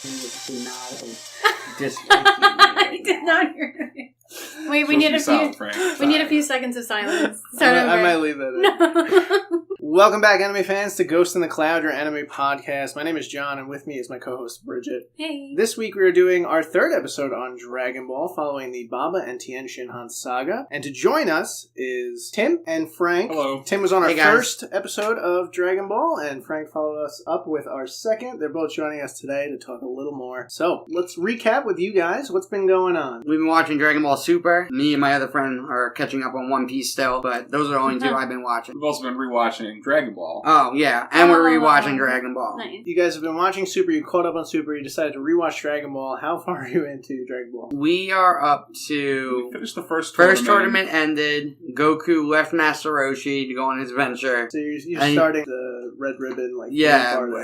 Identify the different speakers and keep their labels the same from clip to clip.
Speaker 1: He not dislike you.
Speaker 2: I did not hear it. Wait, we need a few seconds of silence.
Speaker 3: I might leave that in.
Speaker 2: No.
Speaker 3: Welcome back, anime fans, to Ghost in the Cloud, your anime podcast. My name is John, and with me is my co-host, Bridget.
Speaker 2: Hey.
Speaker 3: This week we are doing our third episode on Dragon Ball, following the Baba and Tien Shinhan saga. And to join us is Tim and Frank.
Speaker 4: Hello.
Speaker 3: Tim was on our first episode of Dragon Ball, and Frank followed us up with our second. They're both joining us today to talk a little more. So, let's recap with you guys. What's been going on?
Speaker 1: We've been watching Dragon Ball Super. Me and my other friend are catching up on One Piece still, but those are the only two I've been watching.
Speaker 4: We've also been rewatching Dragon Ball.
Speaker 1: Oh, yeah. And we're rewatching Dragon Ball.
Speaker 2: Nice.
Speaker 3: You guys have been watching Super, you caught up on Super, you decided to rewatch Dragon Ball. How far are you into Dragon Ball?
Speaker 1: We are up to...
Speaker 4: We finished the first tournament.
Speaker 1: First tournament ended. Goku left Master Roshi to go on his adventure.
Speaker 3: So you're starting the Red Ribbon,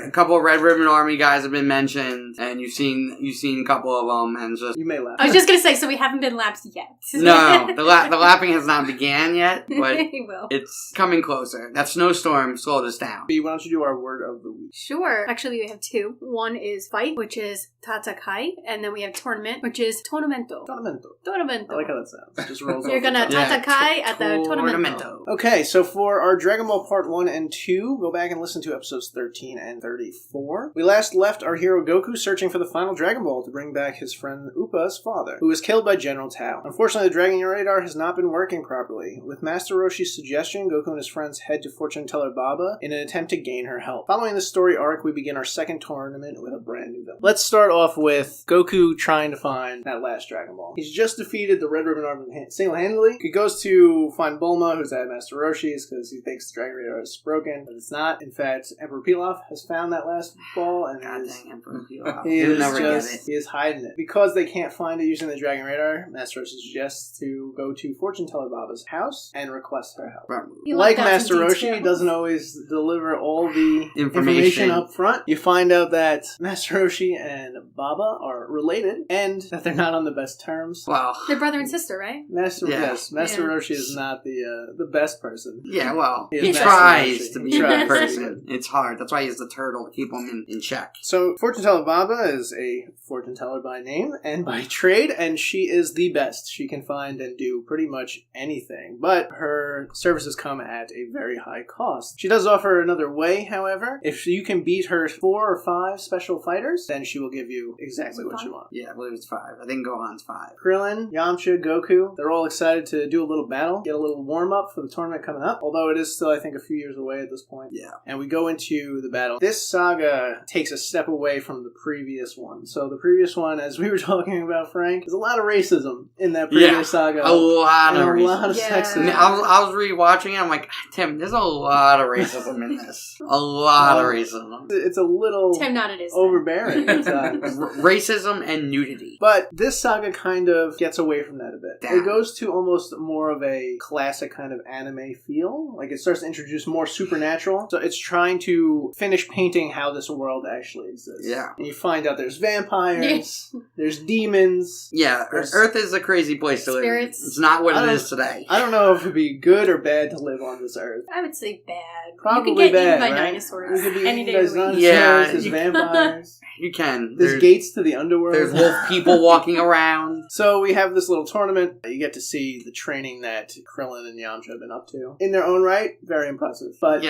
Speaker 1: a couple of Red Ribbon Army guys have been mentioned, and you've seen a couple of them, and just...
Speaker 3: You may laugh.
Speaker 2: I was just going to say, so we haven't been lapsed yet.
Speaker 1: No, the lapping has not began yet, but
Speaker 2: will.
Speaker 1: It's coming closer. That snowstorm slowed us down.
Speaker 3: B, why don't you do our word of the week?
Speaker 2: Sure. Actually, we have two. One is fight, which is tatakai, and then we have tournament, which is tournamento. Tournamento.
Speaker 3: I like how that sounds. It just rolls
Speaker 2: You're
Speaker 3: off
Speaker 2: gonna
Speaker 3: the tongue.
Speaker 2: tatakai at the tournamento.
Speaker 3: Okay, so for our Dragon Ball Part 1 and 2, go back and listen to episodes 13 and 34. We last left our hero Goku searching for the final Dragon Ball to bring back his friend Upa's father, who was killed by General Tao. Unfortunately, the Dragon Radar has not been working properly. With Master Roshi's suggestion, Goku and his friends head to Fortuneteller Baba in an attempt to gain her help. Following this story arc, we begin our second tournament with a brand new villain. Let's start off with Goku trying to find that last Dragon Ball. He's just defeated the Red Ribbon Army single-handedly. He goes to find Bulma, who's at Master Roshi's, because he thinks the Dragon Radar is broken, but it's not. In fact, Emperor Pilaf has found that last ball, and
Speaker 1: Emperor Pilaf.
Speaker 3: he is hiding it. Because they can't find it using the Dragon Radar, Master Roshi suggests to go to Fortuneteller Baba's house and request her help. Like Master Roshi, he doesn't always deliver all the information up front. You find out that Master Roshi and Baba are related, and that they're not on the best terms.
Speaker 1: Well,
Speaker 2: they're brother and sister, right?
Speaker 3: Master Roshi is not the best person.
Speaker 1: Yeah, well, he tries to be a good person. It's hard. That's why he has the turtle to keep him in check.
Speaker 3: So, Fortuneteller Baba is a fortune teller by name and by trade, and she is the best. She can find and do pretty much anything, but her services come at a very high cost. She does offer another way, however. If you can beat her 4 or 5 special fighters, then she will give you exactly what you want.
Speaker 1: Yeah, I believe it's 5. I think Gohan's 5.
Speaker 3: Krillin, Yamcha, Goku, they're all excited to do a little battle, get a little warm-up for the tournament coming up, although it is still, I think, a few years away at this point.
Speaker 1: Yeah.
Speaker 3: And we go into the battle. This saga takes a step away from the previous one. So the previous one, as we were talking about, Frank, there's a lot of racism in that previous saga.
Speaker 1: A lot of
Speaker 3: sexism.
Speaker 1: I was rewatching it, I'm like, Tim, there's a lot of racism in this. A lot of racism.
Speaker 3: It's a little
Speaker 2: Tim nodded his
Speaker 3: overbearing at times.
Speaker 1: Racism and nudity.
Speaker 3: But this saga kind of gets away from that a bit. It goes to almost more of a classic kind of anime feel. Like it starts to introduce more supernatural. So it's trying to finish painting how this world actually exists.
Speaker 1: Yeah.
Speaker 3: And you find out there's vampires, there's demons.
Speaker 1: Yeah, Earth is a crazy place to live.
Speaker 2: Spirits.
Speaker 1: It's not what it is today.
Speaker 3: I don't know if it'd be good or bad to live on this Earth.
Speaker 2: I would say bad.
Speaker 3: Probably
Speaker 2: you can get
Speaker 3: bad,
Speaker 2: eaten by
Speaker 3: right?
Speaker 2: dinosaurs.
Speaker 3: You could be
Speaker 2: any
Speaker 3: eaten
Speaker 2: day
Speaker 3: by
Speaker 2: of the week.
Speaker 3: dinosaurs, there's vampires.
Speaker 1: You can.
Speaker 3: There's gates to the underworld.
Speaker 1: There's wolf people walking around.
Speaker 3: So we have this little tournament. You get to see the training that Krillin and Yamcha have been up to. In their own right, very impressive. But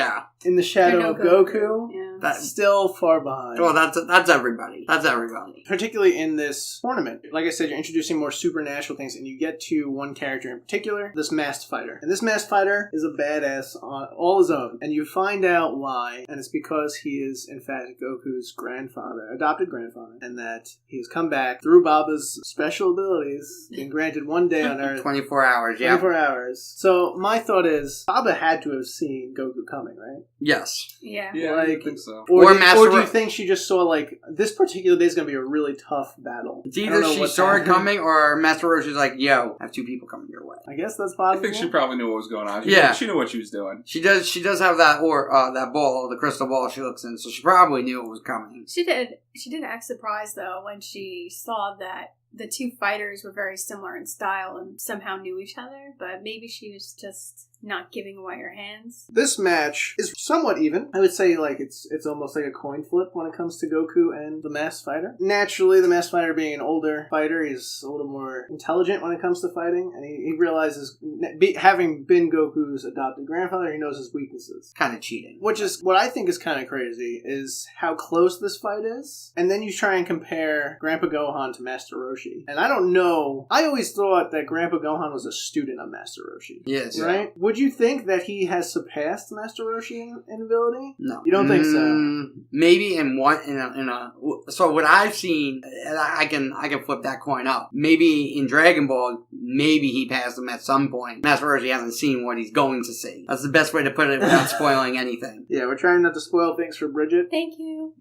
Speaker 3: in the shadow of Goku, that's still far behind.
Speaker 1: Well, that's everybody. That's everybody.
Speaker 3: Particularly in this tournament. Like I said, you're introducing more supernatural things, and you get to one character in particular, this masked fighter. And this masked fighter is a badass on all his own. And you find out why, and it's because he is, in fact, Goku's adopted grandfather, and that he has come back through Baba's special abilities, being granted one day on Earth.
Speaker 1: 24 hours, yeah.
Speaker 3: 24 hours. So my thought is, Baba had to have seen Goku coming, right?
Speaker 1: Yes.
Speaker 2: Yeah.
Speaker 4: I think so.
Speaker 3: Or do you think she just saw, like, this particular day is going to be a really tough battle?
Speaker 1: It's either she saw it coming, or Master Roshi's like, yo, I have 2 people coming your way.
Speaker 3: I guess that's possible.
Speaker 4: I think she probably knew what was going on. She knew what she was doing.
Speaker 1: She does have that ball, the crystal ball she looks in, so she probably knew it was coming.
Speaker 2: She did. She did act surprised, though, when she saw that the 2 fighters were very similar in style and somehow knew each other, but maybe she was just not giving away her hands.
Speaker 3: This match is somewhat even. I would say like it's almost like a coin flip when it comes to Goku and the Masked Fighter. Naturally, the Masked Fighter being an older fighter, he's a little more intelligent when it comes to fighting, and he realizes, having been Goku's adopted grandfather, he knows his weaknesses.
Speaker 1: Kind of cheating.
Speaker 3: Which is, what I think is kind of crazy, is how close this fight is. And then you try and compare Grandpa Gohan to Master Roshi. And I don't know, I always thought that Grandpa Gohan was a student of Master Roshi.
Speaker 1: Yes.
Speaker 3: Right? Yeah. Would you think that he has surpassed Master Roshi in ability?
Speaker 1: No.
Speaker 3: You don't think so?
Speaker 1: Maybe in a so what I've seen, I can flip that coin up. Maybe in Dragon Ball, maybe he passed him at some point. Master Roshi hasn't seen what he's going to see. That's the best way to put it without spoiling anything.
Speaker 3: Yeah, we're trying not to spoil things for Bridget.
Speaker 2: Thank you.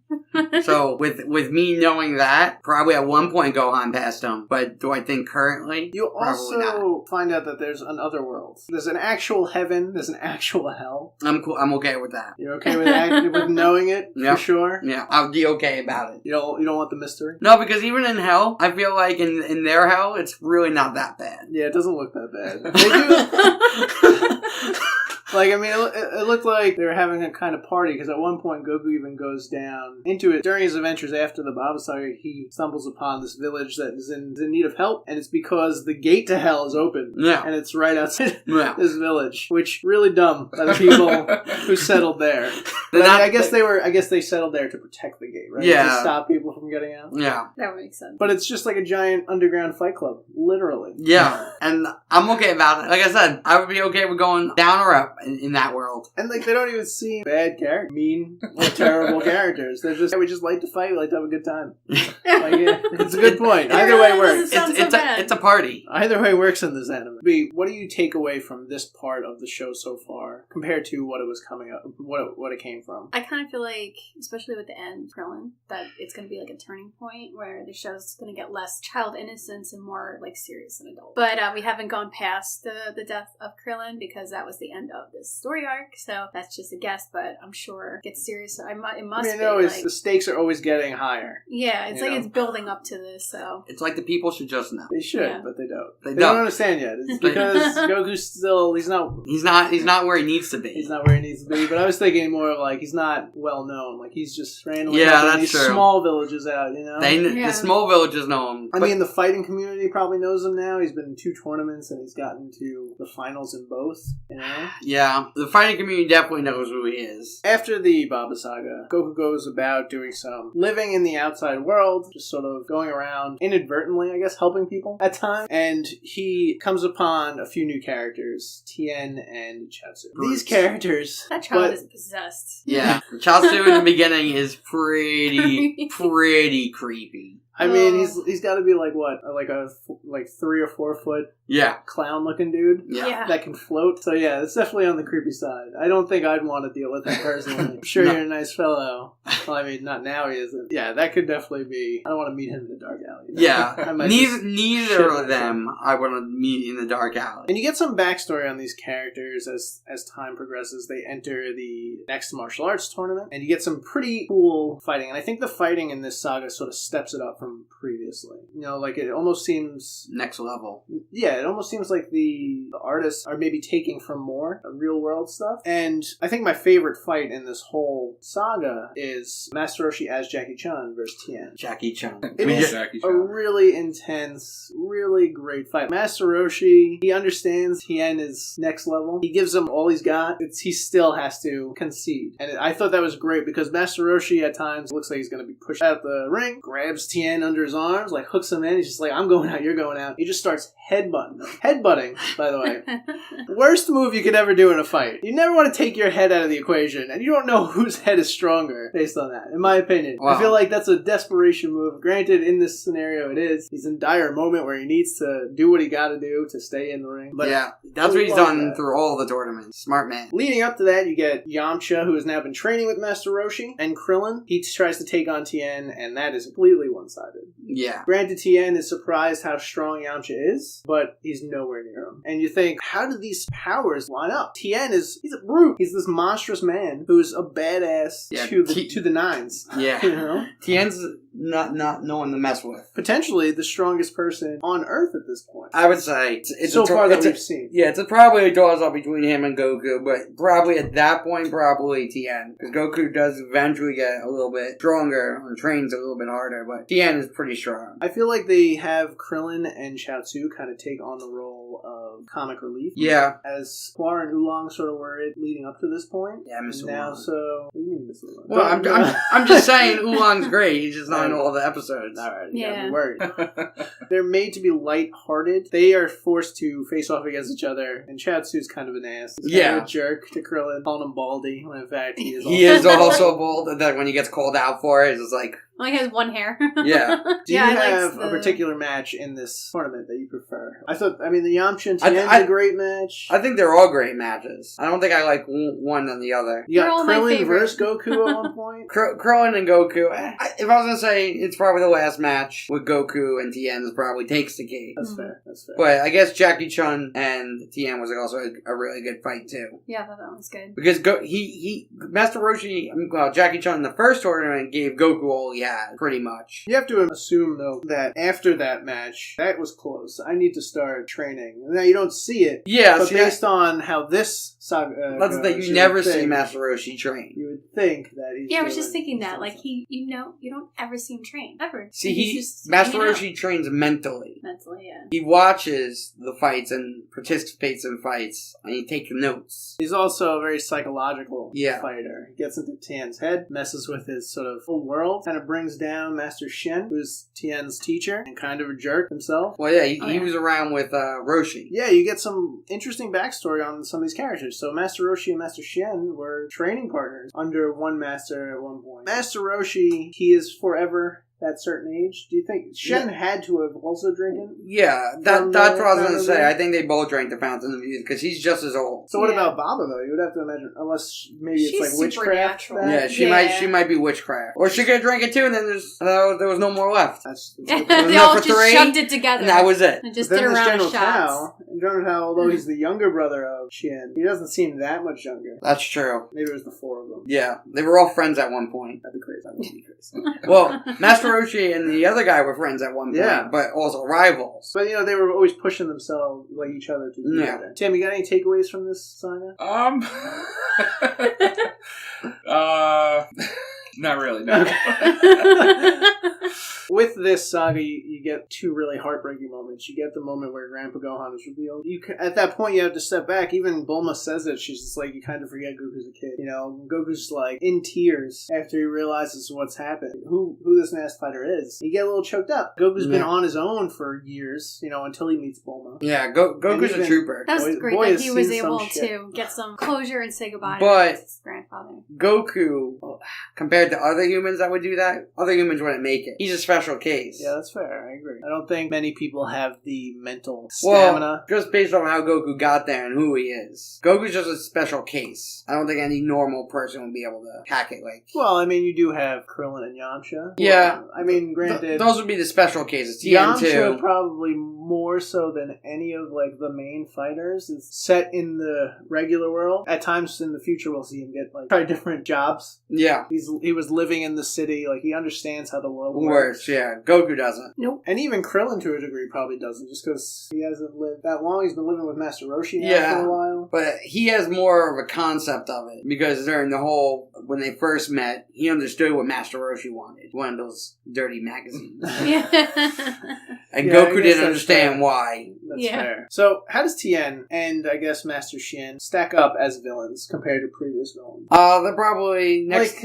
Speaker 1: So with me knowing that, probably at one point Gohan passed him. But do I think currently?
Speaker 3: You
Speaker 1: Probably
Speaker 3: also
Speaker 1: not.
Speaker 3: find out that there's an other world. There's an actual heaven. There's an actual hell.
Speaker 1: I'm cool. I'm okay with that.
Speaker 3: You're okay with with knowing it?
Speaker 1: Yep.
Speaker 3: For sure?
Speaker 1: Yeah, I'll be okay about it.
Speaker 3: You don't want the mystery?
Speaker 1: No, because even in hell, I feel like in their hell, it's really not that bad.
Speaker 3: Yeah, it doesn't look that bad. They do. Like, I mean, it looked like they were having a kind of party, because at one point Goku even goes down into it. During his adventures after the Baba Saga, he stumbles upon this village that is in need of help, and it's because the gate to hell is open.
Speaker 1: Yeah.
Speaker 3: And it's right outside
Speaker 1: Yeah.
Speaker 3: this village, which really dumb by the people who settled there. But I guess they settled there to protect the gate, right?
Speaker 1: Yeah.
Speaker 3: To stop people from getting out.
Speaker 1: Yeah.
Speaker 2: That would make sense.
Speaker 3: But it's just like a giant underground fight club, literally.
Speaker 1: Yeah. And I'm okay about it. Like I said, I would be okay with going down or up in that world.
Speaker 3: And like, they don't even seem bad characters, mean or terrible characters. They're just, we just like to fight, we like to have a good time. Like, yeah, it's a good point. Either way works.
Speaker 1: It's a party.
Speaker 3: Either way works in this anime. B, what do you take away from this part of the show so far compared to what it was coming up, what it came from?
Speaker 2: I kind of feel like, especially with the end, Krillin, that it's going to be like a turning point where the show's going to get less child innocence and more like serious and adult. But we haven't gone past the death of Krillin because that was the end of this story arc. So that's just a guess, but I'm sure it gets serious. It must be.
Speaker 3: Like, the stakes are always getting higher.
Speaker 2: Yeah, it's like it's building up to this. So
Speaker 1: it's like the people should just know.
Speaker 3: They should, but they don't.
Speaker 1: They
Speaker 3: don't understand yet. It's because Goku's still he's not where he needs to be. He's not where he needs to be. But I was thinking more of like he's not well known. Like he's just randomly in these small villages out. You know,
Speaker 1: the small villages know him.
Speaker 3: I mean, the fighting community probably knows him now. He's been in 2 tournaments and he's gotten to the finals in both. You know?
Speaker 1: Yeah, the fighting community definitely knows who he is.
Speaker 3: After the Baba Saga, Goku goes about doing some living in the outside world, just sort of going around inadvertently, I guess, helping people at times. And he comes upon a few new characters, Tien and Chaozu. These characters...
Speaker 2: That child is possessed.
Speaker 1: Yeah. Chaozu in the beginning is pretty creepy.
Speaker 3: I mean, he's got to be like what, like 3 or 4 foot, clown looking dude, that can float. So yeah, it's definitely on the creepy side. I don't think I'd want to deal with that personally. I'm sure you're a nice fellow. Well, I mean, not now he isn't. Yeah, that could definitely be. I don't want to meet him in the dark alley. You know?
Speaker 1: Yeah, neither of them I want to meet in the dark alley.
Speaker 3: And you get some backstory on these characters as time progresses. They enter the next martial arts tournament, and you get some pretty cool fighting. And I think the fighting in this saga sort of steps it up from previously. You know, like it almost seems
Speaker 1: next level.
Speaker 3: Yeah, it almost seems like the artists are maybe taking from more real world stuff. And I think my favorite fight in this whole saga is Master Roshi as Jackie Chan versus Tien.
Speaker 1: Jackie Chan.
Speaker 3: It is a really intense, really great fight. Master Roshi, he understands Tien is next level. He gives him all he's got. He still has to concede. And I thought that was great because Master Roshi at times looks like he's going to be pushed out the ring, grabs Tien under his arms, like hooks him in. He's just like, I'm going out, you're going out. He just starts headbutting. Headbutting, by the way. Worst move you could ever do in a fight. You never want to take your head out of the equation, and you don't know whose head is stronger based on that, in my opinion. Wow. I feel like that's a desperation move. Granted, in this scenario it is. He's in dire moment where he needs to do what he gotta do to stay in the ring. But
Speaker 1: yeah, that's what he's done through all the tournaments. Smart man.
Speaker 3: Leading up to that, you get Yamcha, who has now been training with Master Roshi, and Krillin. He tries to take on Tien, and that is completely one-sided.
Speaker 1: Yeah.
Speaker 3: Granted, Tien is surprised how strong Yamcha is, but he's nowhere near him. And you think, how do these powers line up? Tien he's a brute. He's this monstrous man who's a badass to the nines.
Speaker 1: Yeah.
Speaker 3: You know?
Speaker 1: Tien's not knowing to mess with.
Speaker 3: Potentially the strongest person on Earth at this point.
Speaker 1: I would say it's
Speaker 3: so far that we've seen.
Speaker 1: Yeah, it's probably a toss-up between him and Goku, but probably at that point, probably Tien. Because Goku does eventually get a little bit stronger and trains a little bit harder, but Tien is pretty strong.
Speaker 3: I feel like they have Krillin and Chaozu kind of take on the role of comic relief.
Speaker 1: Yeah.
Speaker 3: As Squall and Oolong sort of were it leading up to this point.
Speaker 1: Yeah, I miss
Speaker 3: Now,
Speaker 1: Oolong.
Speaker 3: so... What do you mean miss Oolong?
Speaker 1: Well, I'm just saying Oolong's great. He's just not in all the episodes.
Speaker 3: All right,
Speaker 2: Yeah.
Speaker 3: be worried. They're made to be light-hearted. They are forced to face off against each other, and Chaozu's kind of an ass. He's kind of a jerk to Krillin, calling him Baldy, when in fact he is also...
Speaker 1: He is also bold, and then when he gets called out for it, it's just like...
Speaker 2: Well, he has one hair.
Speaker 1: Yeah.
Speaker 3: Do you have a particular match in this tournament that you prefer? The Yamcha and Tien's a great match.
Speaker 1: I think they're all great matches. I don't think I like one than the other.
Speaker 3: You got Krillin versus Goku at one point?
Speaker 1: Krillin and Goku. If I was going to say, it's probably the last match with Goku and Tien probably takes the cake.
Speaker 3: That's fair.
Speaker 1: But I guess Jackie Chun and Tien was also a really good fight, too.
Speaker 2: Yeah, I thought that was good.
Speaker 1: Because Master Roshi, Jackie Chun in the first tournament gave Goku all he had, pretty much.
Speaker 3: You have to assume, though, that after that match, that was close. I need to start training. Now, you don't see it.
Speaker 1: Yeah,
Speaker 3: but based on how this saga
Speaker 1: that's the thing, you never see Master Roshi train.
Speaker 3: You would think that he's
Speaker 2: I was just thinking that. Like, you don't ever see him train. Ever.
Speaker 1: See, Master Roshi trains mentally.
Speaker 2: Mentally, yeah.
Speaker 1: He watches the fights and participates in fights, and he takes notes.
Speaker 3: He's also a very psychological fighter. He gets into Tien's head, messes with his sort of whole world, kind of brings down Master Shen, who's Tien's teacher, and kind of a jerk himself.
Speaker 1: Well, yeah, he was around with Roshi.
Speaker 3: Yeah, you get some interesting backstory on some of these characters. So Master Roshi and Master Shen were training partners under one master at one point. Master Roshi, he is forever that certain age. Do you think Shen had to have also drinking?
Speaker 1: Yeah, that's what I was going to say. I think they both drank the Fountain of Youth because he's just as old.
Speaker 3: So what about Baba though? You would have to imagine, unless maybe it's like witchcraft.
Speaker 1: Yeah, she might be witchcraft, or she could drink it too, and then there was no more left.
Speaker 2: They all just shoved it together,
Speaker 1: and that was it.
Speaker 2: And just did a round of shots.
Speaker 3: General Tao, although he's the younger brother of Tien, he doesn't seem that much younger.
Speaker 1: That's true.
Speaker 3: Maybe it was the four of them.
Speaker 1: Yeah, they were all friends at one point.
Speaker 3: That'd be crazy. That would be crazy.
Speaker 1: Well, Master Roshi and the other guy were friends at one point, but also rivals.
Speaker 3: But they were always pushing themselves, like each other, to do better. Tim, you got any takeaways from this saga?
Speaker 4: Not really, no.
Speaker 3: With this saga, you get two really heartbreaking moments. You get the moment where Grandpa Gohan is revealed. At that point, you have to step back. Even Bulma says it. She's just like, you kind of forget Goku's a kid. Goku's just like in tears after he realizes what's happened. Who this masked fighter is. You get a little choked up. Goku's been on his own for years, until he meets Bulma.
Speaker 1: Yeah, Goku's a trooper.
Speaker 2: That was great that he was able to get some closure and say goodbye to his grandfather.
Speaker 1: Goku, compared to other humans that would do that, other humans wouldn't make it. He's a special case.
Speaker 3: Yeah, that's fair. I agree. I don't think many people have the mental stamina.
Speaker 1: Just based on how Goku got there and who he is. Goku's just a special case. I don't think any normal person would be able to hack it like...
Speaker 3: Well, you do have Krillin and Yamcha.
Speaker 1: Yeah.
Speaker 3: Granted...
Speaker 1: those would be the special cases.
Speaker 3: Yamcha probably more so than any of, the main fighters is set in the regular world. At times in the future, we'll see him get, try different jobs.
Speaker 1: Yeah.
Speaker 3: He was living in the city. He understands how the world works.
Speaker 1: Yeah. Goku doesn't.
Speaker 2: Nope.
Speaker 3: And even Krillin, to a degree, probably doesn't, just because he hasn't lived that long. He's been living with Master Roshi now for a while.
Speaker 1: But he has more of a concept of it, because during when they first met, he understood what Master Roshi wanted. One of those dirty magazines. And Goku didn't understand why.
Speaker 3: That's fair. So, how does Tien and, I guess, Master Shin stack up as villains compared to previous villains?
Speaker 1: They're probably next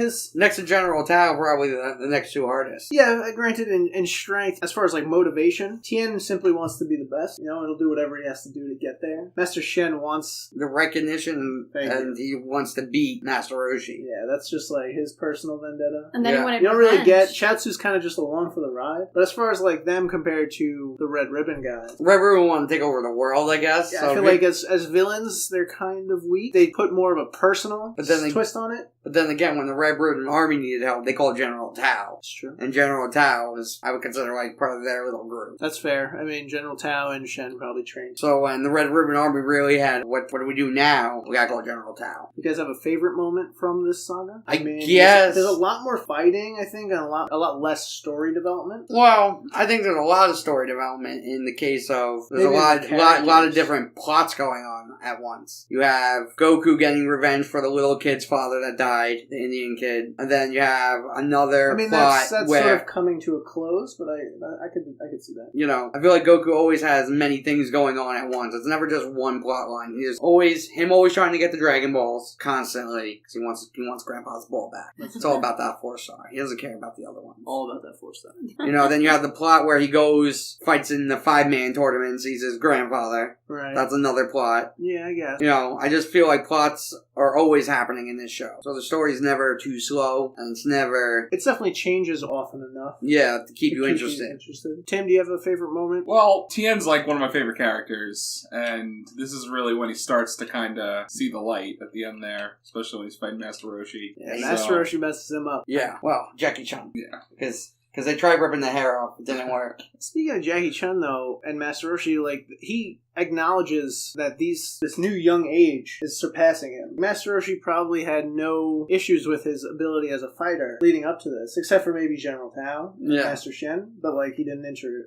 Speaker 1: to General Tao, probably the next two hardest.
Speaker 3: Yeah, granted, in strength, as far as motivation, Tien simply wants to be the best. He'll do whatever he has to do to get there. Master Shin wants
Speaker 1: the recognition, and he wants to beat Master Roshi.
Speaker 3: Yeah, that's just his personal vendetta.
Speaker 2: And then he wanted
Speaker 3: you don't really get Chaozu's kind of just along for the ride. But as far as them compared to the Red Ribbon guys,
Speaker 1: Red Ribbon want to take over the world, I guess.
Speaker 3: Yeah,
Speaker 1: so
Speaker 3: I feel like as villains, they're kind of weak. They put more of a personal twist on it.
Speaker 1: But then again, when the Red Ribbon Army needed help, they called General Tao.
Speaker 3: That's true.
Speaker 1: And General Tao was, I would consider, like, part of their little group.
Speaker 3: That's fair. I mean, General Tao and Shen probably trained.
Speaker 1: So when the Red Ribbon Army really had, what do we do now? We gotta call General Tao.
Speaker 3: You guys have a favorite moment from this saga?
Speaker 1: I mean, guess.
Speaker 3: There's a lot more fighting, I think, and a lot less story development.
Speaker 1: Well, I think there's a lot of story development in the case of, there's
Speaker 3: Maybe
Speaker 1: a lot of different plots going on at once. You have Goku getting revenge for the little kid's father that died, the Indian kid, and then you have another plot
Speaker 3: that's
Speaker 1: where
Speaker 3: sort of coming to a close, but I could see that.
Speaker 1: You know, I feel like Goku always has many things going on at once. It's never just one plot line. There's always trying to get the Dragon Balls constantly because he wants Grandpa's ball back. It's all about that 4-star. He doesn't care about the other one.
Speaker 3: All about that 4-star.
Speaker 1: You know, then you have the plot where he goes, fights in the 5-man tournament, sees his grandfather.
Speaker 3: Right.
Speaker 1: That's another plot.
Speaker 3: Yeah, I guess.
Speaker 1: You know, I just feel like plots are always happening in this show. So the story's never too slow, and it
Speaker 3: definitely changes often enough.
Speaker 1: Yeah, to keep you interested.
Speaker 3: Tim, do you have a favorite moment?
Speaker 4: Well, Tien's like one of my favorite characters, and this is really when he starts to kind of see the light at the end there, especially when he's fighting Master Roshi.
Speaker 3: Yeah, Master Roshi messes him up.
Speaker 1: Yeah, well, Jackie Chan.
Speaker 4: Yeah.
Speaker 1: Because they tried ripping the hair off, it didn't work.
Speaker 3: Speaking of Jackie Chan, though, and Master Roshi, like, he acknowledges that this new young age is surpassing him. Master Roshi probably had no issues with his ability as a fighter leading up to this, except for maybe General Tao and Master Shen, but, like, he didn't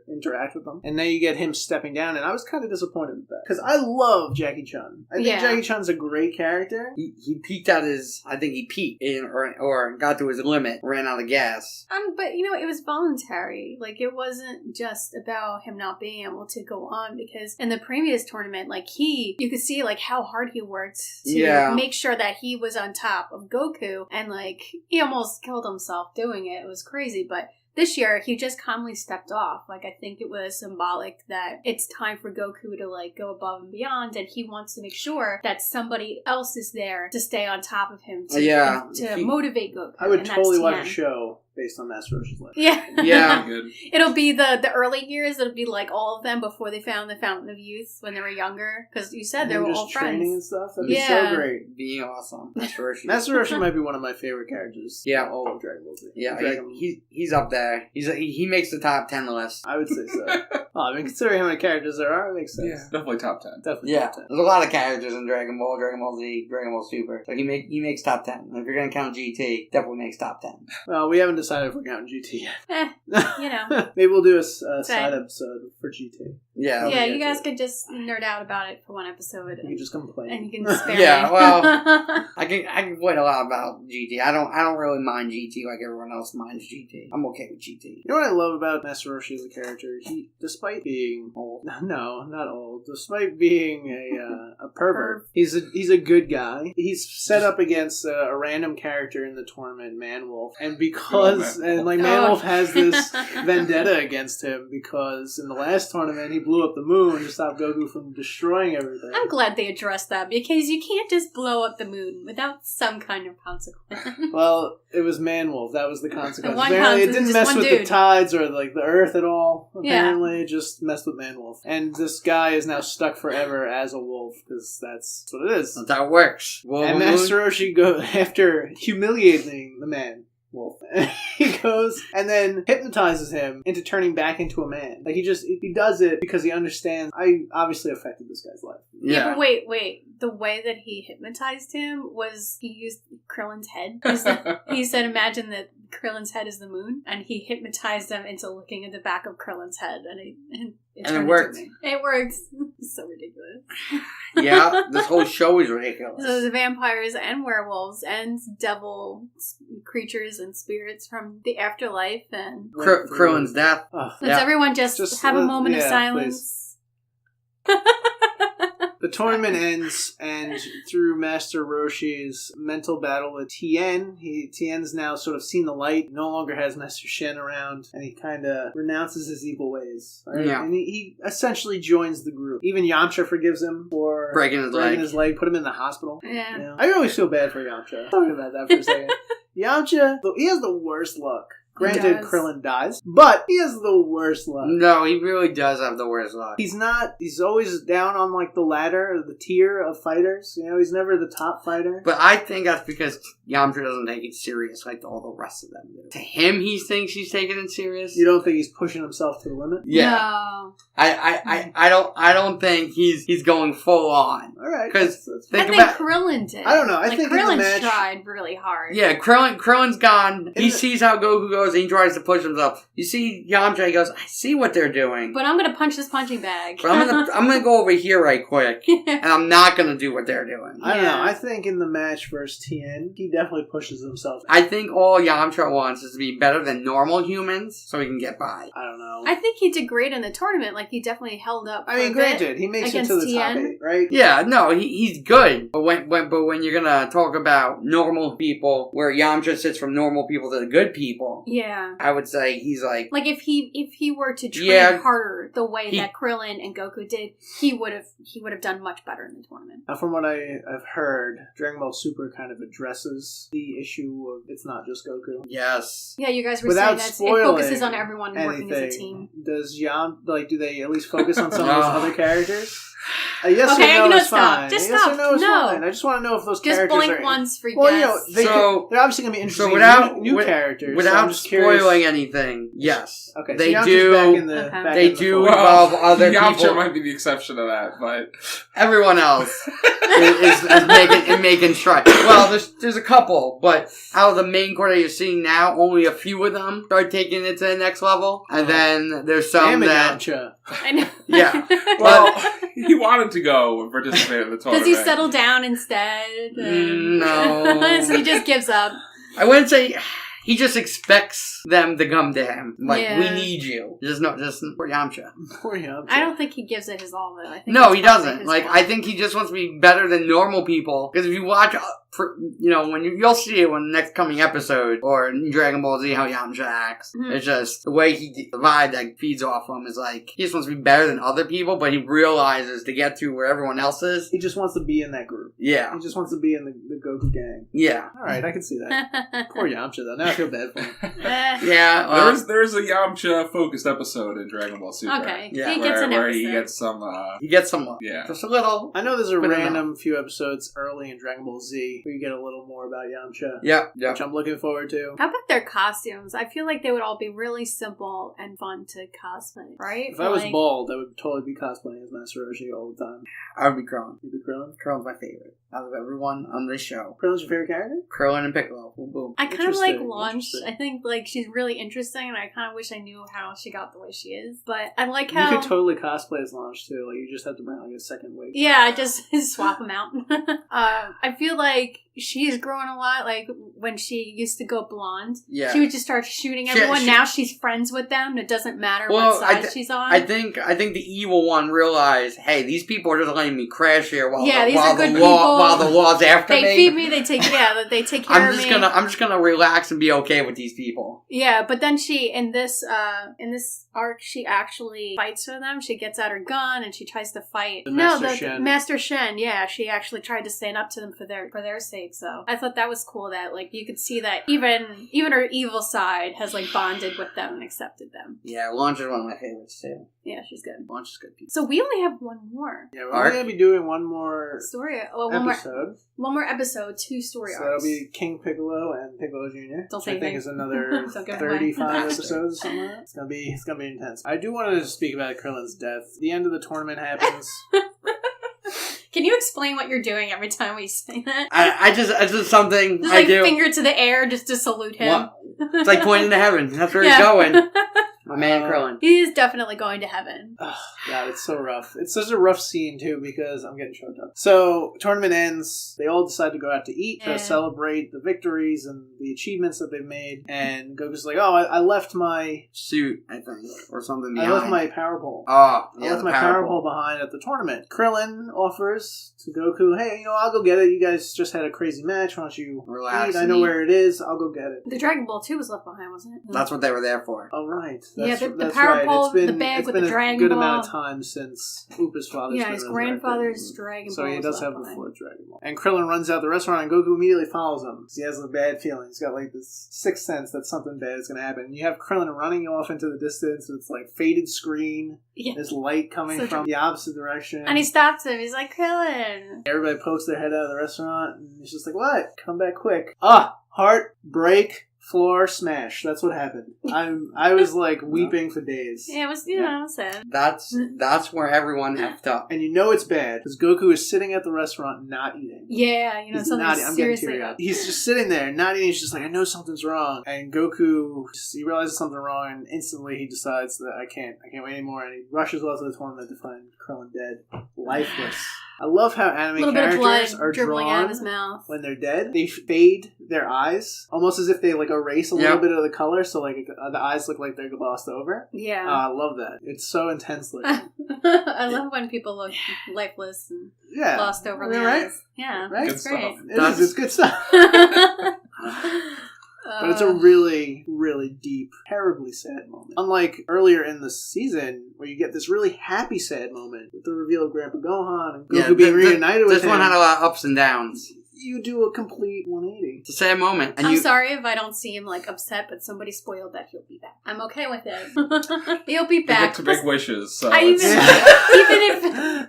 Speaker 3: interact with them. And now you get him stepping down, and I was kind of disappointed with that. Because I love Jackie Chan. I think Jackie Chan's a great character.
Speaker 1: He peaked at I think he peaked, or got to his limit, ran out of gas.
Speaker 2: But, you know, it was voluntary. Like, it wasn't just about him not being able to go on, because in the previous tournament, like, you could see, like, how hard he worked to make sure that he was on top of Goku, and, like, he almost killed himself doing it. It was crazy, but this year, he just calmly stepped off. Like, I think it was symbolic that it's time for Goku to, like, go above and beyond, and he wants to make sure that somebody else is there to stay on top of him to motivate Goku.
Speaker 3: I would totally watch a show based on Master Roshi's life.
Speaker 1: Yeah.
Speaker 4: Good.
Speaker 2: It'll be the early years. It'll be like all of them before they found the Fountain of Youth when they were younger. Because you said they were all friends.
Speaker 3: Training and stuff. That'd be so great.
Speaker 1: Being awesome. Master Roshi.
Speaker 3: Master Roshi might be one of my favorite characters.
Speaker 1: Yeah.
Speaker 3: All of Dragon Ball Z.
Speaker 1: Yeah. He's up there. He makes the top 10 list.
Speaker 3: I would say so. I mean, considering how many characters there are, it makes sense.
Speaker 4: Yeah, definitely top 10.
Speaker 3: Definitely top 10.
Speaker 1: There's a lot of characters in Dragon Ball, Dragon Ball Z, Dragon Ball Super. So he makes top 10. And if you're going to count GT, definitely makes top 10.
Speaker 3: Well, we haven't decided if we're counting GT yet.
Speaker 2: You know.
Speaker 3: Maybe we'll do a side episode for GT.
Speaker 1: Yeah.
Speaker 2: Yeah, you guys could just nerd out about it for one episode.
Speaker 3: You can just complain.
Speaker 2: And you can spare
Speaker 1: Yeah,
Speaker 2: me.
Speaker 1: well, I can complain a lot about GT. I don't really mind GT like everyone else minds GT. I'm okay with GT.
Speaker 3: You know what I love about Master Roshi as a character? He, despite being old, no, not old, despite being a pervert, he's a good guy. He's set up against a random character in the tournament, Manwolf, and Manwolf has this vendetta against him because in the last tournament he blew up the moon to stop Goku from destroying everything.
Speaker 2: I'm glad they addressed that because you can't just blow up the moon without some kind of consequence.
Speaker 3: Well, it was Manwolf. That was the consequence.
Speaker 2: One
Speaker 3: Apparently, it didn't mess with
Speaker 2: dude.
Speaker 3: the tides or like the earth at all. Apparently, it just messed with Manwolf. And this guy is now stuck forever as a wolf because that's what it is.
Speaker 1: That's how it works.
Speaker 3: And Master Roshi after humiliating the man. Wolf. He goes and then hypnotizes him into turning back into a man. Like he does it because he understands I obviously affected this guy's life.
Speaker 2: Yeah, but wait. The way that he hypnotized him was he used Krillin's head. He said, imagine that Krillin's head is the moon, and he hypnotized them into looking at the back of Krillin's head, and it
Speaker 1: worked.
Speaker 2: It works. It's so ridiculous.
Speaker 1: Yeah, this whole show is ridiculous.
Speaker 2: So the vampires and werewolves and devil creatures and spirits from the afterlife and
Speaker 1: Krillin's death.
Speaker 2: Let's everyone just have a moment of silence.
Speaker 3: The tournament ends, and through Master Roshi's mental battle with Tien, Tien's now sort of seen the light, no longer has Master Shen around, and he kind of renounces his evil ways. Right?
Speaker 1: Yeah.
Speaker 3: And he essentially joins the group. Even Yamcha forgives him for breaking his leg, put him in the hospital.
Speaker 2: Yeah.
Speaker 3: I always feel bad for Yamcha. Talking about that for a second. Yamcha, he has the worst luck Granted, Krillin dies, but he has the worst luck.
Speaker 1: No, he really does have the worst luck.
Speaker 3: He's always down on like the ladder, the tier of fighters. You know, he's never the top fighter.
Speaker 1: But I think that's because Yamcha doesn't take it serious like all the rest of them do. To him, he thinks he's taking it serious.
Speaker 3: You don't think he's pushing himself to the limit?
Speaker 1: Yeah.
Speaker 2: No.
Speaker 1: I don't think he's going full on.
Speaker 3: All right.
Speaker 1: Because
Speaker 2: I think Krillin did.
Speaker 3: I don't know. I think
Speaker 2: Krillin
Speaker 3: in the match,
Speaker 2: tried really hard.
Speaker 1: Yeah, Krillin's gone. He sees how Goku goes and he tries to push himself. You see Yamcha, he goes, I see what they're doing.
Speaker 2: But I'm gonna punch this punching bag.
Speaker 1: But I'm gonna go over here right quick. And I'm not gonna do what they're doing.
Speaker 3: I don't know. I think in the match versus Tien, he definitely pushes himself.
Speaker 1: I think all Yamcha wants is to be better than normal humans so he can get by.
Speaker 3: I don't know.
Speaker 2: I think he did great in the tournament. Like, he definitely held up.
Speaker 3: I mean, granted, he makes it to the top 8, right?
Speaker 1: Yeah, no, he's good. But when you're gonna talk about normal people, where Yamcha sits from normal people to the good people,
Speaker 2: yeah,
Speaker 1: I would say he's like
Speaker 2: if he were to train harder the way that Krillin and Goku did, he would have done much better in the tournament.
Speaker 3: From what I've heard, Dragon Ball Super kind of addresses the issue of it's not just Goku.
Speaker 1: Yes.
Speaker 2: Yeah, you guys were
Speaker 3: Without
Speaker 2: saying that it focuses on everyone working as a team.
Speaker 3: Does do they at least focus on some of those other characters? Yes
Speaker 2: okay,
Speaker 3: or no is
Speaker 2: stop.
Speaker 3: fine.
Speaker 2: Just
Speaker 3: yes
Speaker 2: stop.
Speaker 3: Or no is
Speaker 2: No.
Speaker 3: fine. I just want to know if those
Speaker 2: just
Speaker 3: characters
Speaker 2: blink
Speaker 3: are...
Speaker 2: once for
Speaker 3: well,
Speaker 2: yes.
Speaker 3: they're obviously going to be interesting new characters.
Speaker 1: Without
Speaker 3: so
Speaker 1: spoiling anything, yes.
Speaker 3: Okay,
Speaker 1: they
Speaker 3: so
Speaker 1: do. They do involve other
Speaker 4: Yamcha
Speaker 1: people.
Speaker 4: might be the exception to that, but
Speaker 1: everyone else is making strides. Well, there's a couple, but out of the main core that you're seeing now, only a few of them start taking it to the next level, and then there's some that.
Speaker 3: Yamcha.
Speaker 2: I know.
Speaker 1: Yeah.
Speaker 4: Well, he wanted to go and participate in the tournament.
Speaker 2: Does he settle down instead?
Speaker 1: No.
Speaker 2: So he just gives up.
Speaker 1: I wouldn't say he just expects them to come to him. Like,
Speaker 2: Yeah.
Speaker 1: we need you. Just for Yamcha.
Speaker 3: Poor Yamcha.
Speaker 2: I don't think he gives it his all, though. I think
Speaker 1: No, he
Speaker 2: it's probably
Speaker 1: doesn't.
Speaker 2: his
Speaker 1: Like,
Speaker 2: fault.
Speaker 1: I think he just wants to be better than normal people. Because if you watch, when you'll see it when the next coming episode, or in Dragon Ball Z, how Yamcha acts.
Speaker 2: Mhm.
Speaker 1: It's just, the way the vibe that feeds off him is like, he just wants to be better than other people, but he realizes to get to where everyone else is.
Speaker 3: He just wants to be in that group.
Speaker 1: Yeah.
Speaker 3: He just wants to be in the Goku gang.
Speaker 1: Yeah.
Speaker 3: Alright, I can see that. Poor Yamcha, though. Now I feel bad for him.
Speaker 1: Yeah.
Speaker 4: There's a Yamcha focused episode in Dragon Ball Super.
Speaker 2: Okay.
Speaker 1: Yeah.
Speaker 2: He gets an
Speaker 4: where
Speaker 2: episode.
Speaker 4: he gets some.
Speaker 1: He gets some love.
Speaker 4: Yeah.
Speaker 1: Just a little.
Speaker 3: I know there's a
Speaker 1: But
Speaker 3: random few episodes early in Dragon Ball Z where you get a little more about Yamcha.
Speaker 1: Yeah.
Speaker 3: Which I'm looking forward to.
Speaker 2: How about their costumes? I feel like they would all be really simple and fun to cosplay, right?
Speaker 3: If I was bald, I would totally be cosplaying as Master Roshi all the time.
Speaker 1: I would be Krillin.
Speaker 3: You'd be Krillin?
Speaker 1: Krillin's my favorite out of everyone on this show.
Speaker 3: Krillin's your favorite character?
Speaker 1: Krillin and Piccolo. Boom, boom.
Speaker 2: I kind of like
Speaker 3: Interesting,
Speaker 2: Launch.
Speaker 3: interesting.
Speaker 2: I think she's really interesting, and I kind of wish I knew how she got the way she is. But I like
Speaker 3: You
Speaker 2: how
Speaker 3: could totally cosplay as Launch too. Like you just have to bring like a second wig.
Speaker 2: I just swap them out. I feel like she's grown a lot. Like when she used to go blonde,
Speaker 1: Yeah.
Speaker 2: she would just start shooting everyone. Now she's friends with them. It doesn't matter what side she's on.
Speaker 1: I think the evil one realized, hey, these people are just letting me crash here while
Speaker 2: these
Speaker 1: while
Speaker 2: are good
Speaker 1: the
Speaker 2: people.
Speaker 1: while the law's after
Speaker 2: They
Speaker 1: me.
Speaker 2: feed me. They take they take care of me.
Speaker 1: I'm just gonna relax and be okay with these people.
Speaker 2: Yeah, but then she in this arc she actually fights for them. She gets out her gun and she tries to fight. Master Shen. Yeah, she actually tried to stand up to them for their sake. So I thought that was cool that like you could see that even her evil side has like bonded with them and accepted them.
Speaker 1: Yeah, Launch is one of my favorites too.
Speaker 2: Yeah, she's good.
Speaker 1: Launch is good people.
Speaker 2: So we only have one more
Speaker 3: Yeah, we're only going to be doing one more
Speaker 2: story.
Speaker 3: episode.
Speaker 2: One more episode, 2 story
Speaker 3: So
Speaker 2: arcs.
Speaker 3: that'll be King Piccolo and Piccolo Jr.
Speaker 2: Don't
Speaker 3: which
Speaker 2: say
Speaker 3: I think
Speaker 2: anything.
Speaker 3: is another
Speaker 2: Don't give it away.
Speaker 3: 35 episodes or something like that. It's gonna be intense. I do want to speak about Krillin's death. The end of the tournament happens.
Speaker 2: Can you explain what you're doing every time we say that?
Speaker 1: It's just something
Speaker 2: Just
Speaker 1: I
Speaker 2: like
Speaker 1: do.
Speaker 2: finger to the air just to salute him.
Speaker 1: What? It's like pointing to heaven. That's where he's going. My man Krillin.
Speaker 2: He is definitely going to heaven.
Speaker 3: Oh, God, it's so rough. It's such a rough scene, too, because I'm getting choked up. So, tournament ends. They all decide to go out to eat to celebrate the victories and the achievements that they've made. And Goku's like, oh, I left my...
Speaker 1: suit, I think, or something
Speaker 3: I
Speaker 1: behind.
Speaker 3: left my power pole.
Speaker 1: Oh, yeah,
Speaker 3: I left
Speaker 1: the
Speaker 3: my power pole behind at the tournament. Krillin offers to Goku, hey, I'll go get it. You guys just had a crazy match. Why don't you
Speaker 1: Relax.
Speaker 3: eat? I know where it is. I'll go get it.
Speaker 2: The Dragon Ball 2 was left behind, wasn't it?
Speaker 1: That's what they were there for.
Speaker 3: Oh, right.
Speaker 2: Yeah. the power
Speaker 3: right.
Speaker 2: pole,
Speaker 3: It's been,
Speaker 2: the bag
Speaker 3: it's
Speaker 2: with
Speaker 3: been
Speaker 2: the
Speaker 3: a
Speaker 2: Dragon
Speaker 3: good
Speaker 2: Ball.
Speaker 3: amount of time since Upa's father's
Speaker 2: Yeah,
Speaker 3: been
Speaker 2: his
Speaker 3: resurrected.
Speaker 2: grandfather's Dragon Ball.
Speaker 3: So he does have the
Speaker 2: left
Speaker 3: fourth Dragon Ball. And Krillin runs out the restaurant and Goku immediately follows him. He has a bad feeling. He's got like this sixth sense that something bad is going to happen. You have Krillin running off into the distance. It's like faded screen.
Speaker 2: Yeah.
Speaker 3: There's light coming from the opposite direction.
Speaker 2: And he stops him. He's like, Krillin.
Speaker 3: Everybody pokes their head out of the restaurant and he's just like, what? Come back quick. Heart break. Floor smash. That's what happened. I was like weeping for days.
Speaker 2: Yeah, it was, you know, sad.
Speaker 1: That's where everyone effed up.
Speaker 3: And you know it's bad because Goku is sitting at the restaurant not eating.
Speaker 2: Yeah, you know,
Speaker 3: He's
Speaker 2: something
Speaker 3: not, I'm getting
Speaker 2: seriously
Speaker 3: teary-eyed.
Speaker 2: up.
Speaker 3: He's just sitting there not eating. He's just like, I know something's wrong. And Goku, he realizes something wrong and instantly he decides that I can't wait anymore. And he rushes off to the tournament to find Krillin dead. Lifeless. I love how anime characters are
Speaker 2: dribbling out of his
Speaker 3: drawn
Speaker 2: mouth.
Speaker 3: when they're dead. They fade their eyes, almost as if they like erase a little bit of the color, so like the eyes look like they're glossed over.
Speaker 2: Yeah.
Speaker 3: I love that. It's so intense looking.
Speaker 2: I love when people look lifeless and glossed over the eyes. Yeah,
Speaker 3: right?
Speaker 2: It's great.
Speaker 3: It's good stuff. But it's a really, really deep, terribly sad moment. Unlike earlier in the season, where you get this really happy sad moment with the reveal of Grandpa Gohan and Goku being reunited with him.
Speaker 1: This one had a lot of ups and downs.
Speaker 3: You do a complete 180.
Speaker 1: It's a sad moment. And
Speaker 2: I'm sorry if I don't see him like upset, but somebody spoiled that he'll be back. I'm okay with it. He'll be back.
Speaker 4: Get to big wishes. So
Speaker 2: even if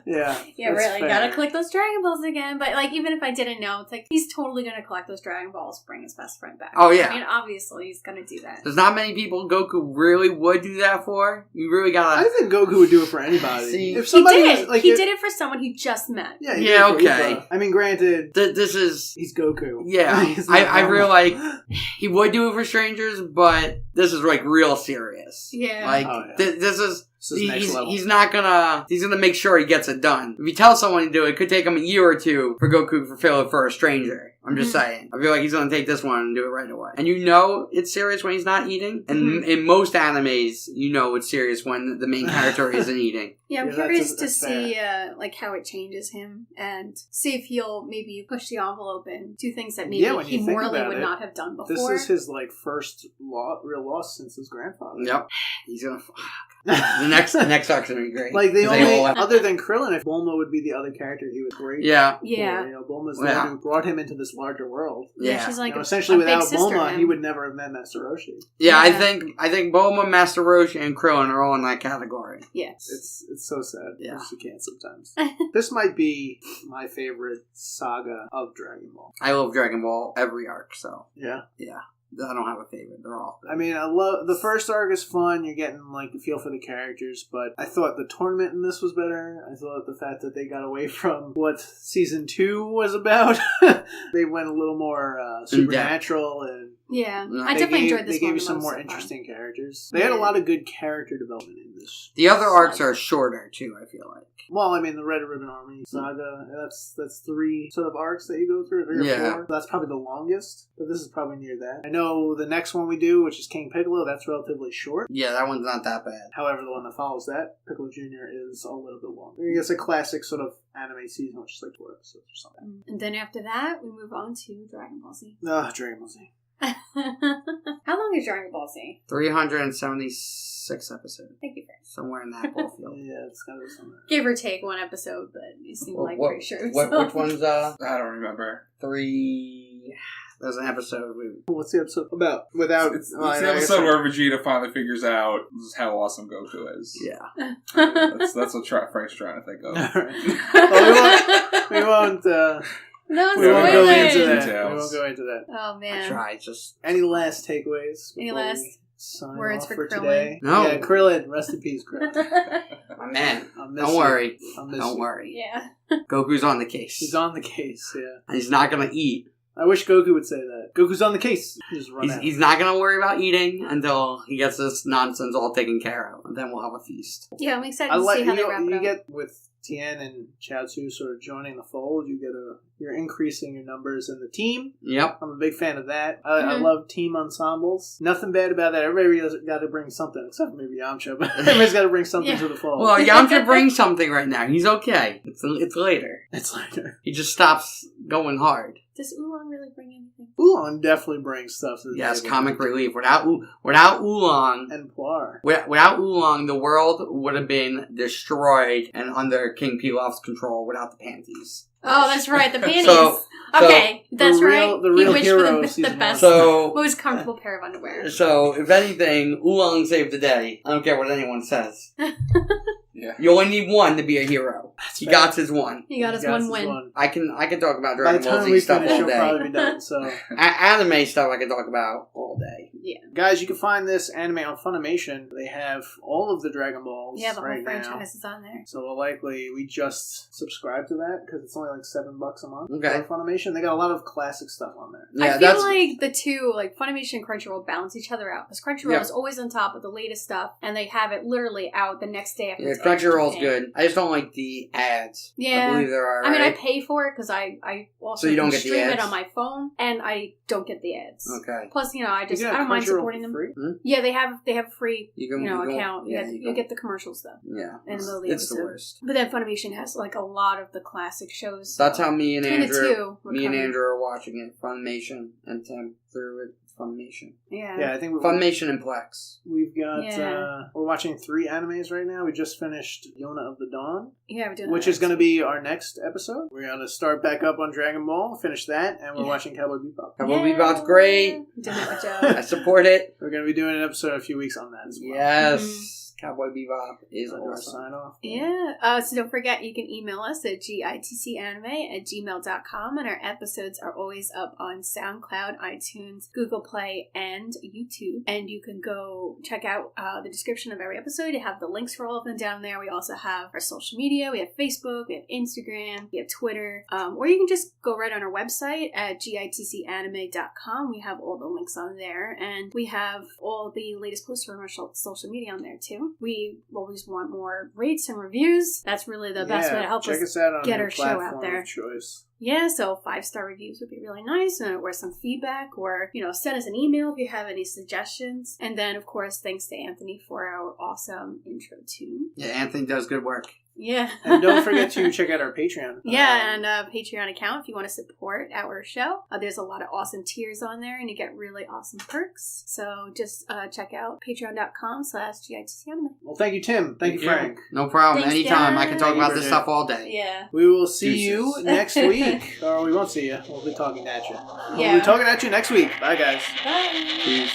Speaker 3: yeah,
Speaker 2: really
Speaker 3: fair.
Speaker 2: gotta collect those Dragon Balls again. But like, even if I didn't know, it's like he's totally gonna collect those Dragon Balls, bring his best friend back.
Speaker 1: Oh yeah,
Speaker 2: I mean, obviously he's gonna do that.
Speaker 1: There's not many people Goku really would do that for. You really gotta.
Speaker 3: I think Goku would do it for anybody.
Speaker 1: See,
Speaker 3: if somebody
Speaker 2: he did.
Speaker 3: was, like,
Speaker 2: He did it for someone he just met.
Speaker 3: Yeah,
Speaker 1: yeah, okay.
Speaker 3: Upa. I mean, granted,
Speaker 1: this is
Speaker 3: he's Goku.
Speaker 1: Yeah, I real like he would do it for strangers, but this is like real serious.
Speaker 2: Yeah,
Speaker 1: like this is.
Speaker 3: He's
Speaker 1: not gonna. He's gonna make sure he gets it done. If you tell someone to do it, it could take him a year or two for Goku to fulfill it for a stranger. I'm just saying. I feel like he's gonna take this one and do it right away. And you know it's serious when he's not eating. And in most animes, you know it's serious when the main character isn't eating.
Speaker 2: Yeah, I'm curious to see like how it changes him and see if he'll maybe push the envelope and do things that maybe he morally would not have done before.
Speaker 3: This is his like first real loss since his grandfather.
Speaker 1: Yep, he's gonna. The next arc's gonna be great.
Speaker 3: Like the only other than Krillin, if Bulma would be the other character, he was great.
Speaker 1: Yeah.
Speaker 3: You know, Bulma's the one who brought him into this larger world.
Speaker 2: Yeah, she's like
Speaker 3: essentially without Bulma, he would never have met Master Roshi.
Speaker 1: Yeah, I think Bulma, Master Roshi, and Krillin are all in that category.
Speaker 2: Yes,
Speaker 3: it's so sad.
Speaker 1: Yeah,
Speaker 3: you can't sometimes. This might be my favorite saga of Dragon Ball.
Speaker 1: I love Dragon Ball every arc. So
Speaker 3: yeah.
Speaker 1: I don't have a favorite. They're all good.
Speaker 3: I mean, I love the first arc is fun. You're getting like the feel for the characters, but I thought the tournament in this was better. I thought the fact that they got away from what season 2 was about. They went a little more supernatural and
Speaker 2: I definitely enjoyed this.
Speaker 3: They gave you some more interesting characters. They had a lot of good character development in this.
Speaker 1: The other arcs are shorter too. I feel like.
Speaker 3: Well, I mean, the Red Ribbon Army saga, that's 3 sort of arcs that you go through, 3 or 4. That's probably the longest, but this is probably near that. I know the next one we do, which is King Piccolo, that's relatively short.
Speaker 1: Yeah, that one's not that bad.
Speaker 3: However, the one that follows that, Piccolo Jr., is a little bit longer. It's a classic sort of anime season, which is like 4 episodes or something.
Speaker 2: And then after that, we move on to Dragon Ball Z.
Speaker 3: Dragon Ball Z.
Speaker 2: How long is Dragon Ball Z?
Speaker 1: 376 episodes.
Speaker 2: Thank you, Frank.
Speaker 1: Somewhere in that ball field.
Speaker 3: Yeah, it's gotta be somewhere.
Speaker 2: Give or take 1 episode, but you seem pretty sure.
Speaker 1: Which one's
Speaker 4: I don't remember.
Speaker 1: 3. There's an episode.
Speaker 3: What's the episode about? It's the
Speaker 4: episode where Vegeta finally figures out how awesome Goku is.
Speaker 1: Yeah.
Speaker 4: That's what Frank's trying to think of.
Speaker 3: All right. Well, we won't
Speaker 2: we won't go into
Speaker 3: that. We won't go into that.
Speaker 2: Oh, man.
Speaker 1: I tried. Just
Speaker 3: any last takeaways?
Speaker 2: Any last words for Krillin?
Speaker 3: Today?
Speaker 1: No.
Speaker 3: Yeah, Krillin. Rest in peace, Krillin.
Speaker 1: My man.
Speaker 3: Don't
Speaker 1: worry.
Speaker 3: Don't
Speaker 1: worry.
Speaker 2: Yeah.
Speaker 1: Goku's on the case.
Speaker 3: He's on the case, yeah.
Speaker 1: And he's not going to eat.
Speaker 3: I wish Goku would say that. Goku's on the case.
Speaker 1: He's not going to worry about eating until he gets this nonsense all taken care of. And then we'll have a feast.
Speaker 2: Yeah, I'm excited to see how they wrap it up.
Speaker 3: You get with Tien and Chaozu sort of joining the fold, you're increasing your numbers in the team.
Speaker 1: Yep.
Speaker 3: I'm a big fan of that. I love team ensembles. Nothing bad about that. Everybody's got to bring something, except for maybe Yamcha, but everybody's got to bring something to the fold.
Speaker 1: Well, Yamcha brings something right now. He's okay. It's later.
Speaker 3: It's later.
Speaker 1: He just stops going hard.
Speaker 2: Does Oolong really bring anything?
Speaker 3: Oolong definitely brings stuff to the
Speaker 1: Yes,
Speaker 3: table.
Speaker 1: comic relief. Without Oolong,
Speaker 3: And Puar.
Speaker 1: without Oolong, the world would have been destroyed and under King Pilaf's control without the panties.
Speaker 2: Oh, that's right, the panties.
Speaker 1: Okay,
Speaker 2: that's right.
Speaker 3: The real
Speaker 2: he wished
Speaker 3: hero
Speaker 2: for
Speaker 3: season
Speaker 2: the best,
Speaker 1: So-
Speaker 2: most comfortable pair of underwear.
Speaker 1: So, if anything, Oolong saved the day. I don't care what anyone says.
Speaker 4: Yeah.
Speaker 1: You only need one to be a hero. He got his one.
Speaker 2: He got his one win.
Speaker 1: I can talk about
Speaker 3: By the
Speaker 1: Dragon Ball
Speaker 3: time
Speaker 1: Z
Speaker 3: we
Speaker 1: stuff
Speaker 3: finish,
Speaker 1: all
Speaker 3: you'll
Speaker 1: day.
Speaker 3: probably be done. So,
Speaker 1: Anime stuff I can talk about all day.
Speaker 2: Yeah.
Speaker 3: guys, you can find this anime on Funimation. They have all of the Dragon Balls
Speaker 2: Yeah, the whole
Speaker 3: right now.
Speaker 2: franchise is on there.
Speaker 3: So we just subscribe to that because it's only like $7 a month.
Speaker 1: Okay.
Speaker 3: For Funimation, they got a lot of classic stuff on there.
Speaker 1: Yeah,
Speaker 2: I feel like the two, like Funimation and Crunchyroll, balance each other out. Because Crunchyroll is always on top of the latest stuff, and they have it literally out the next day after
Speaker 1: Yeah,
Speaker 2: it's aired in
Speaker 1: Crunchyroll's
Speaker 2: Japan.
Speaker 1: good. I just don't like the ads.
Speaker 2: Yeah.
Speaker 1: I believe there are.
Speaker 2: I mean, I
Speaker 1: right?
Speaker 2: pay for it because I also
Speaker 1: So you don't
Speaker 2: can
Speaker 1: get the
Speaker 2: stream it
Speaker 1: ads?
Speaker 2: on my phone, and I don't get the ads.
Speaker 1: Okay.
Speaker 2: Plus, I
Speaker 3: You can have
Speaker 2: don't mind
Speaker 3: Crunchyroll
Speaker 2: supporting them.
Speaker 3: for free.
Speaker 2: Yeah, they have a free
Speaker 1: You can,
Speaker 2: account.
Speaker 1: Yeah,
Speaker 2: You get the commercials though.
Speaker 1: Yeah.
Speaker 2: And the
Speaker 1: It's the
Speaker 2: episode.
Speaker 1: worst.
Speaker 2: But then Funimation has like a lot of the classic shows.
Speaker 1: That's how me and
Speaker 2: Between the
Speaker 1: Andrew,
Speaker 2: two, we're
Speaker 1: me and
Speaker 2: coming.
Speaker 1: Andrew are watching it. Funimation and Tim through it. Funimation.
Speaker 2: Yeah.
Speaker 3: Yeah, I think
Speaker 1: Funimation and Plex.
Speaker 3: we've got.
Speaker 2: Yeah.
Speaker 3: We're watching 3 animes right now. We just finished Yona of the Dawn,
Speaker 2: Yeah, we're doing
Speaker 3: which
Speaker 2: that.
Speaker 3: is going to be our next episode. We're going to start back up on Dragon Ball, finish that, and we're watching Cowboy Bebop.
Speaker 1: Cowboy Bebop's great.
Speaker 2: Doing that with
Speaker 1: I
Speaker 2: Joe.
Speaker 1: support it.
Speaker 3: We're going to be doing an episode in a few weeks on that as well.
Speaker 1: Yes. Cowboy Bebop is
Speaker 3: So we'll
Speaker 1: awesome.
Speaker 3: sign off.
Speaker 2: Yeah. So don't forget, you can email us at gitcanime@gmail.com, and our episodes are always up on SoundCloud, iTunes, Google Play, and YouTube. And you can go check out the description of every episode. You have the links for all of them down there. We also have our social media. We have Facebook, we have Instagram, we have Twitter, or you can just go right on our website at gitcanime.com. We have all the links on there, and we have all the latest posts from our social media on there too. We always want more rates and reviews. That's really the best way to help
Speaker 3: check
Speaker 2: us
Speaker 3: out on
Speaker 2: get
Speaker 3: your
Speaker 2: our show out
Speaker 3: platform
Speaker 2: there.
Speaker 3: of choice.
Speaker 2: Yeah, so 5-star reviews would be really nice, or some feedback, or, send us an email if you have any suggestions. And then, of course, thanks to Anthony for our awesome intro tune.
Speaker 1: Yeah, Anthony does good work.
Speaker 2: Yeah.
Speaker 3: And don't forget to check out our Patreon.
Speaker 2: Yeah, and Patreon account if you want to support our show. There's a lot of awesome tiers on there, and you get really awesome perks. So just check out patreon.com/gitcanime.
Speaker 3: Well, thank you, Tim. Thank you, Frank.
Speaker 1: No problem.
Speaker 2: Thanks,
Speaker 1: Anytime. I can talk
Speaker 3: Thank you
Speaker 1: about
Speaker 3: for
Speaker 1: this
Speaker 3: doing
Speaker 1: stuff all day.
Speaker 2: Yeah.
Speaker 3: We will see you
Speaker 1: Deuces.
Speaker 3: next week. Or we won't see you. We'll be talking at you.
Speaker 2: Yeah.
Speaker 3: We'll be talking at you next week. Bye, guys.
Speaker 2: Bye.
Speaker 1: Peace.